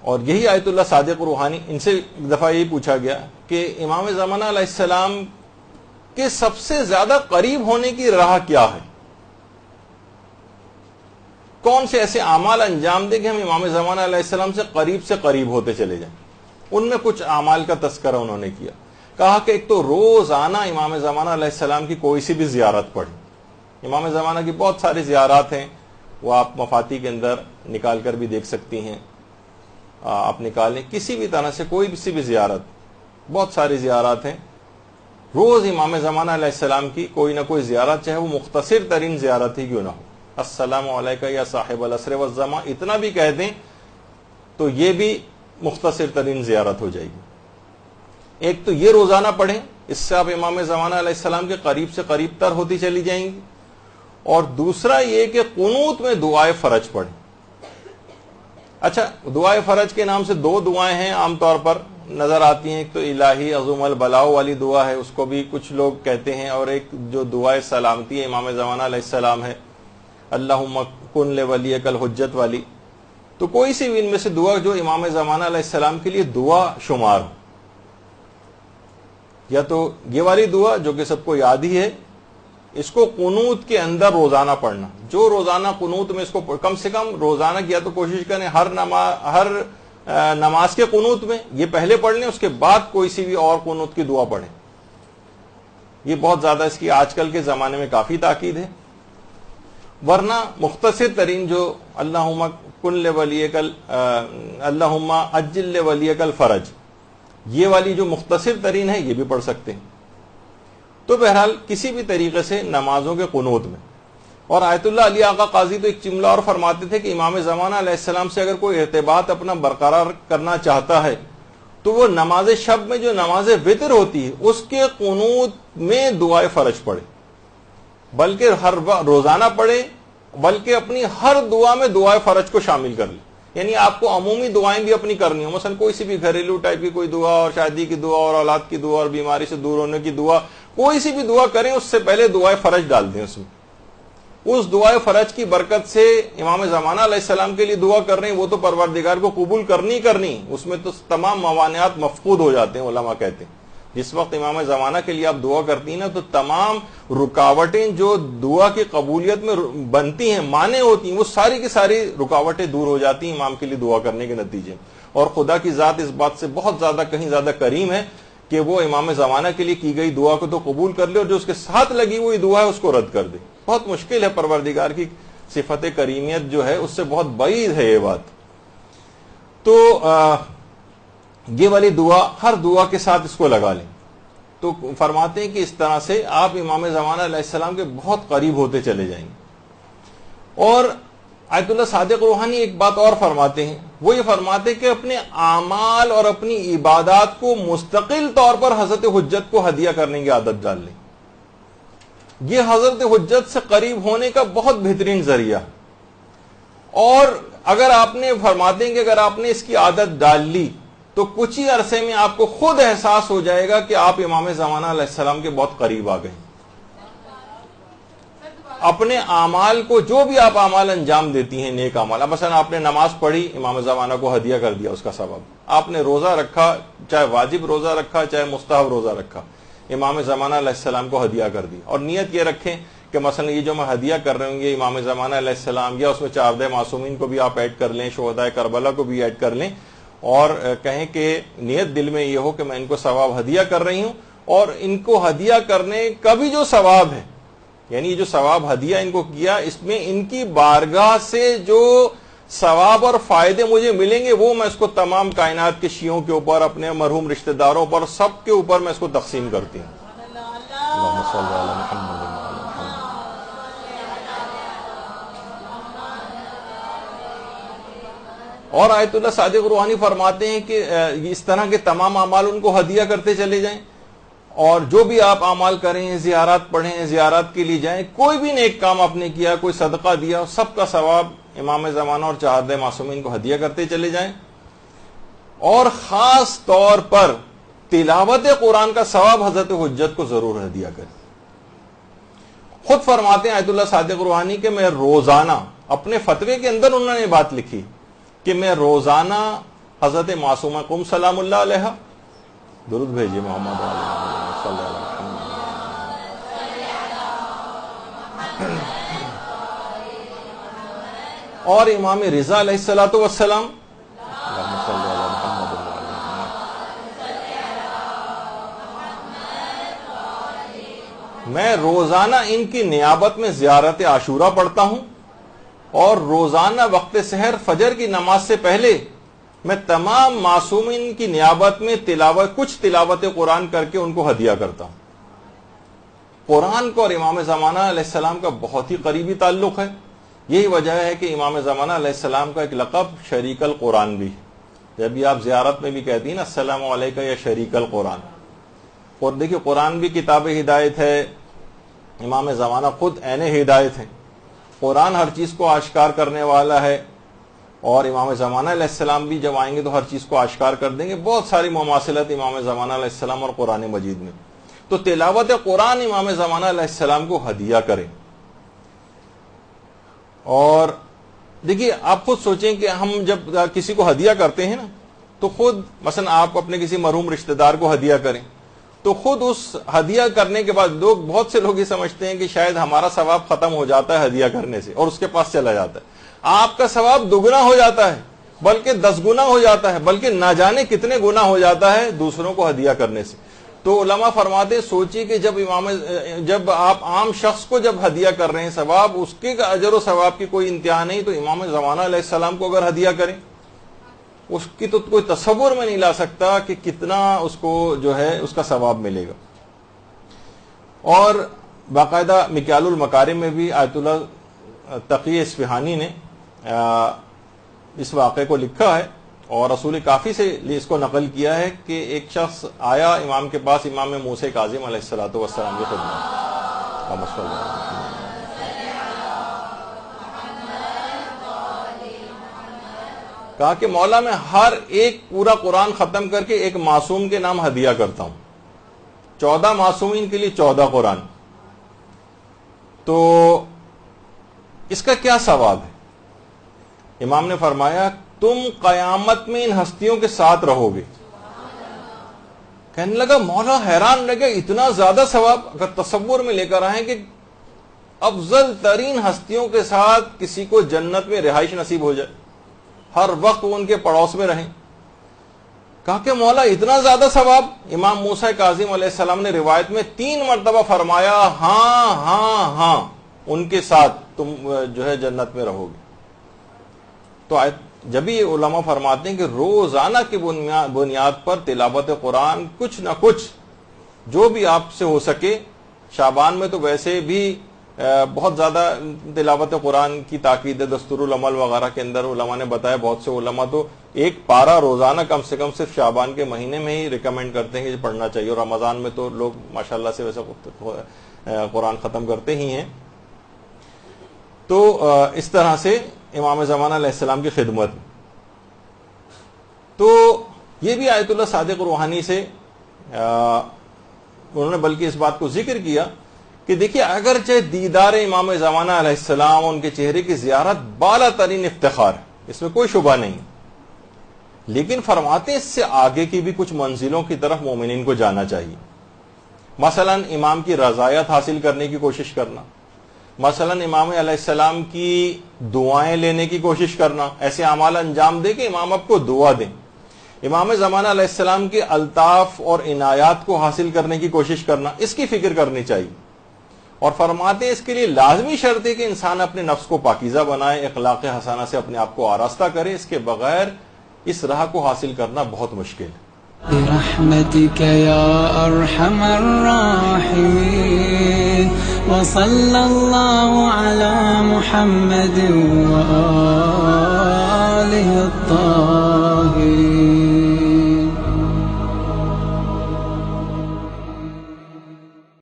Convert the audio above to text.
اور یہی آیت اللہ صادق روحانی، ان سے ایک دفعہ یہی پوچھا گیا کہ امام زمانہ علیہ السلام کے سب سے زیادہ قریب ہونے کی راہ کیا ہے، کون سے ایسے اعمال انجام دے کہ ہم امام زمانہ علیہ السلام سے قریب ہوتے چلے جائیں۔ ان میں کچھ اعمال کا تذکرہ انہوں نے کیا، کہا کہ ایک تو روزانہ امام زمانہ علیہ السلام کی کوئی سی بھی زیارت پڑھیں۔ امام زمانہ کی بہت ساری زیارات ہیں، وہ آپ مفاتی کے اندر نکال کر بھی دیکھ سکتی ہیں، آپ نکالیں کسی بھی طرح سے کوئی سی بھی زیارت، بہت ساری زیارات ہیں، روز امام زمانہ علیہ السلام کی کوئی نہ کوئی زیارت، چاہے وہ مختصر ترین زیارت ہی کیوں نہ ہو، السلام علیکہ یا صاحب العصر والزمان اتنا بھی کہہ دیں تو یہ بھی مختصر ترین زیارت ہو جائے گی۔ ایک تو یہ روزانہ پڑھیں، اس سے آپ امام زمانہ علیہ السلام کے قریب سے قریب تر ہوتی چلی جائیں گی، اور دوسرا یہ کہ قنوت میں دعائے فرج پڑھیں۔ اچھا، دعائے فرج کے نام سے دو دعائیں ہیں عام طور پر نظر آتی ہیں، ایک تو الہی عظم البلاء والی دعا ہے، اس کو بھی کچھ لوگ کہتے ہیں، اور ایک جو دعائے سلامتی ہے امام زمانہ علیہ السلام ہے، اللہم کن لولیک الحجت والی۔ تو کوئی سی بھی ان میں سے دعا جو امام زمانہ علیہ السلام کے لیے دعا شمار ہو، یا تو یہ والی دعا جو کہ سب کو یاد ہی ہے، اس کو قنوت کے اندر روزانہ پڑھنا، جو روزانہ قنوت میں اس کو کم سے کم روزانہ کیا تو کوشش کریں ہر نماز کے قنوت میں یہ پہلے پڑھ لیں، اس کے بعد کوئی سی بھی اور قنوت کی دعا پڑھیں۔ یہ بہت زیادہ اس کی آج کل کے زمانے میں کافی تاکید ہے، ورنہ مختصر ترین جو اللہم کن لولیک اللہم عجل لولیک الفرج، یہ والی جو مختصر ترین ہے یہ بھی پڑھ سکتے ہیں۔ تو بہرحال کسی بھی طریقے سے نمازوں کے قنوت میں۔ اور آیت اللہ علی آقا قاضی تو ایک جملہ اور فرماتے تھے کہ امام زمانہ علیہ السلام سے اگر کوئی ارتباط اپنا برقرار کرنا چاہتا ہے تو وہ نماز شب میں جو نماز وتر ہوتی ہے اس کے قنوت میں دعائے فرج پڑھے، بلکہ ہر روزانہ پڑھے، بلکہ اپنی ہر دعا میں دعائے فرج کو شامل کر لیں۔ یعنی آپ کو عمومی دعائیں بھی اپنی کرنی ہوں، مثلا کوئی سی بھی گھریلو ٹائپ کی کوئی دعا، اور شادی کی دعا، اور اولاد کی دعا، اور بیماری سے دور ہونے کی دعا، کوئی سی بھی دعا کریں اس سے پہلے دعائے فرج ڈال دیں اس میں۔ اس دعائے فرج کی برکت سے امام زمانہ علیہ السلام کے لیے دعا کر رہے ہیں، وہ تو پروردگار کو قبول کرنی، اس میں تو تمام موانعات مفقود ہو جاتے ہیں، علماء کہتے ہیں۔ جس وقت امام زمانہ کے لیے آپ دعا کرتی ہیں نا، تو تمام رکاوٹیں جو دعا کی قبولیت میں بنتی ہیں، مانع ہوتی ہیں، وہ ساری کی ساری رکاوٹیں دور ہو جاتی ہیں امام کے لیے دعا کرنے کے نتیجے میں۔ اور خدا کی ذات اس بات سے بہت زیادہ کہیں زیادہ کریم ہے کہ وہ امام زمانہ کے لیے کی گئی دعا کو تو قبول کر لے، اور جو اس کے ساتھ لگی ہوئی دعا ہے اس کو رد کر دے۔ بہت مشکل ہے، پروردگار کی صفت کریمیت جو ہے اس سے بہت بعید ہے یہ بات۔ تو یہ والی دعا ہر دعا کے ساتھ اس کو لگا لیں۔ تو فرماتے ہیں کہ اس طرح سے آپ امام زمانہ علیہ السلام کے بہت قریب ہوتے چلے جائیں گے۔ اور آیت اللہ صادق روحانی ایک بات اور فرماتے ہیں، وہ یہ فرماتے ہیں کہ اپنے اعمال اور اپنی عبادات کو مستقل طور پر حضرت حجت کو ہدیہ کرنے کی عادت ڈال لیں۔ یہ حضرت حجت سے قریب ہونے کا بہت بہترین ذریعہ، اور اگر آپ نے فرماتے ہیں کہ اگر آپ نے اس کی عادت ڈال لی تو کچھ ہی عرصے میں آپ کو خود احساس ہو جائے گا کہ آپ امام زمانہ علیہ السلام کے بہت قریب آ گئے۔ اپنے اعمال کو، جو بھی آپ اعمال انجام دیتی ہیں نیک اعمال، مثلا آپ نے نماز پڑھی، امام زمانہ کو ہدیہ کر دیا اس کا ثواب۔ آپ نے روزہ رکھا، چاہے واجب روزہ رکھا چاہے مستحب روزہ رکھا، امام زمانہ علیہ السلام کو ہدیہ کر دی۔ اور نیت یہ رکھیں کہ مثلا یہ جو میں ہدیہ کر رہے ہوں گے امام زمانہ علیہ السلام، یا اس میں 4 معصومین کو بھی آپ ایڈ کر لیں، شہداء کربلا کو بھی ایڈ کر لیں، اور کہیں کہ نیت دل میں یہ ہو کہ میں ان کو ثواب ہدیہ کر رہی ہوں، اور ان کو ہدیہ کرنے کا بھی جو ثواب ہے، یعنی جو ثواب ہدیہ ان کو کیا، اس میں ان کی بارگاہ سے جو ثواب اور فائدے مجھے ملیں گے وہ میں اس کو تمام کائنات کے شیعوں کے اوپر، اپنے مرحوم رشتہ داروں پر، سب کے اوپر میں اس کو تقسیم کرتی ہوں۔ اللہم صلی علی محمد۔ اور آیت اللہ صادق روحانی فرماتے ہیں کہ اس طرح کے تمام اعمال ان کو ہدیہ کرتے چلے جائیں، اور جو بھی آپ اعمال کریں، زیارات پڑھیں، زیارات کے لیے جائیں، کوئی بھی نیک کام آپ نے کیا، کوئی صدقہ دیا، سب کا ثواب امام زمانہ اور 4 معصومین کو ہدیہ کرتے چلے جائیں۔ اور خاص طور پر تلاوت قرآن کا ثواب حضرت حجت کو ضرور ہدیہ کریں۔ خود فرماتے ہیں آیت اللہ صادق روحانی کہ میں روزانہ، اپنے فتوے کے اندر انہوں نے بات لکھی کہ میں روزانہ حضرت معصومہ قم سلام اللہ علیہ درود بھیجیے محمد صلی اللہ علیہ وسلم. اور امام رضا علیہ الصلوۃ والسلام اللہم صلی علی محمد. میں روزانہ ان کی نیابت میں زیارت عاشورہ پڑھتا ہوں اور روزانہ وقت سحر فجر کی نماز سے پہلے میں تمام معصومین کی نیابت میں کچھ تلاوت قرآن کر کے ان کو ہدیہ کرتا ہوں. قرآن کو اور امام زمانہ علیہ السلام کا بہت ہی قریبی تعلق ہے. یہی وجہ ہے کہ امام زمانہ علیہ السلام کا ایک لقب شریک القرآن بھی. جب بھی آپ زیارت میں بھی کہتی ہیں نا السلام علیکم یا شریک القرآن. اور دیکھیے قرآن بھی کتاب ہدایت ہے, امام زمانہ خود عین ہدایت ہے. قرآن ہر چیز کو آشکار کرنے والا ہے اور امام زمانہ علیہ السلام بھی جب آئیں گے تو ہر چیز کو آشکار کر دیں گے. بہت ساری مماثلت امام زمانہ علیہ السلام اور قرآن مجید میں. تو تلاوت قرآن امام زمانہ علیہ السلام کو ہدیہ کریں. اور دیکھیے آپ خود سوچیں کہ ہم جب کسی کو ہدیہ کرتے ہیں نا تو خود مثلا آپ اپنے کسی مرحوم رشتہ دار کو ہدیہ کریں تو خود اس ہدیہ کرنے کے بعد بہت سے لوگ یہ سمجھتے ہیں کہ شاید ہمارا ثواب ختم ہو جاتا ہے ہدیہ کرنے سے اور اس کے پاس چلا جاتا ہے. آپ کا ثواب دگنا ہو جاتا ہے, بلکہ 10 گنا ہو جاتا ہے, بلکہ نہ جانے کتنے گنا ہو جاتا ہے دوسروں کو ہدیہ کرنے سے. تو علماء فرماتے ہیں سوچیے کہ جب آپ عام شخص کو جب ہدیہ کر رہے ہیں ثواب اس کے اجر و ثواب کی کوئی انتہا نہیں, تو امام زمانہ علیہ السلام کو اگر ہدیہ کریں اس کی تو کوئی تصور میں نہیں لا سکتا کہ کتنا اس کو جو ہے اس کا ثواب ملے گا. اور باقاعدہ مکیال المکارم میں بھی آیت اللہ تقی اصفہانی نے اس واقعے کو لکھا ہے اور رسول کافی سے اس کو نقل کیا ہے کہ ایک شخص آیا امام کے پاس, امام موسیٰ کاظم علیہ الصلوۃ والسلام کی خدمت. کہا کہ مولا میں ہر ایک پورا قرآن ختم کر کے ایک معصوم کے نام ہدیہ کرتا ہوں, 14 معصومین کے لیے 14 قرآن, تو اس کا کیا ثواب ہے؟ امام نے فرمایا تم قیامت میں ان ہستیوں کے ساتھ رہو گے. کہنے لگا مولا حیران لگا اتنا زیادہ ثواب. اگر تصور میں لے کر آئیں کہ افضل ترین ہستیوں کے ساتھ کسی کو جنت میں رہائش نصیب ہو جائے, ہر وقت وہ ان کے پڑوس میں رہیں. کہا کہ مولا اتنا زیادہ ثواب. امام موسیٰ کاظم علیہ السلام نے روایت میں 3 مرتبہ فرمایا ہاں ہاں ہاں ان کے ساتھ تم جو ہے جنت میں رہو گے. تو جب یہ علماء فرماتے ہیں کہ روزانہ کی بنیاد پر تلاوت قرآن کچھ نہ کچھ جو بھی آپ سے ہو سکے, شعبان میں تو ویسے بھی بہت زیادہ تلاوت قرآن کی تاکید ہے, دستور العمل وغیرہ کے اندر علماء نے بتایا. بہت سے علماء تو ایک پارہ روزانہ کم سے کم صرف شعبان کے مہینے میں ہی ریکمینڈ کرتے ہیں کہ پڑھنا چاہیے, اور رمضان میں تو لوگ ماشاءاللہ سے ویسے قرآن ختم کرتے ہی ہیں. تو اس طرح سے امام زمانہ علیہ السلام کی خدمت. تو یہ بھی آیت اللہ صادق روحانی سے انہوں نے بلکہ اس بات کو ذکر کیا کہ دیکھیے اگرچہ دیدار امام زمانہ علیہ السلام ان کے چہرے کی زیارت بالا ترین افتخار ہے, اس میں کوئی شبہ نہیں, لیکن فرماتے اس سے آگے کی بھی کچھ منزلوں کی طرف مومنین کو جانا چاہیے. مثلا امام کی رضایت حاصل کرنے کی کوشش کرنا, مثلا امام علیہ السلام کی دعائیں لینے کی کوشش کرنا, ایسے اعمال انجام دے کہ امام آپ کو دعا دیں. امام زمانہ علیہ السلام کی الطاف اور عنایات کو حاصل کرنے کی کوشش کرنا, اس کی فکر کرنی چاہیے. اور فرماتے ہیں اس کے لیے لازمی شرط ہے کہ انسان اپنے نفس کو پاکیزہ بنائے, اخلاق حسنہ سے اپنے آپ کو آراستہ کرے, اس کے بغیر اس راہ کو حاصل کرنا بہت مشکل ہے. برحمتك يا أرحم الراحمين وصلى الله على محمد وآله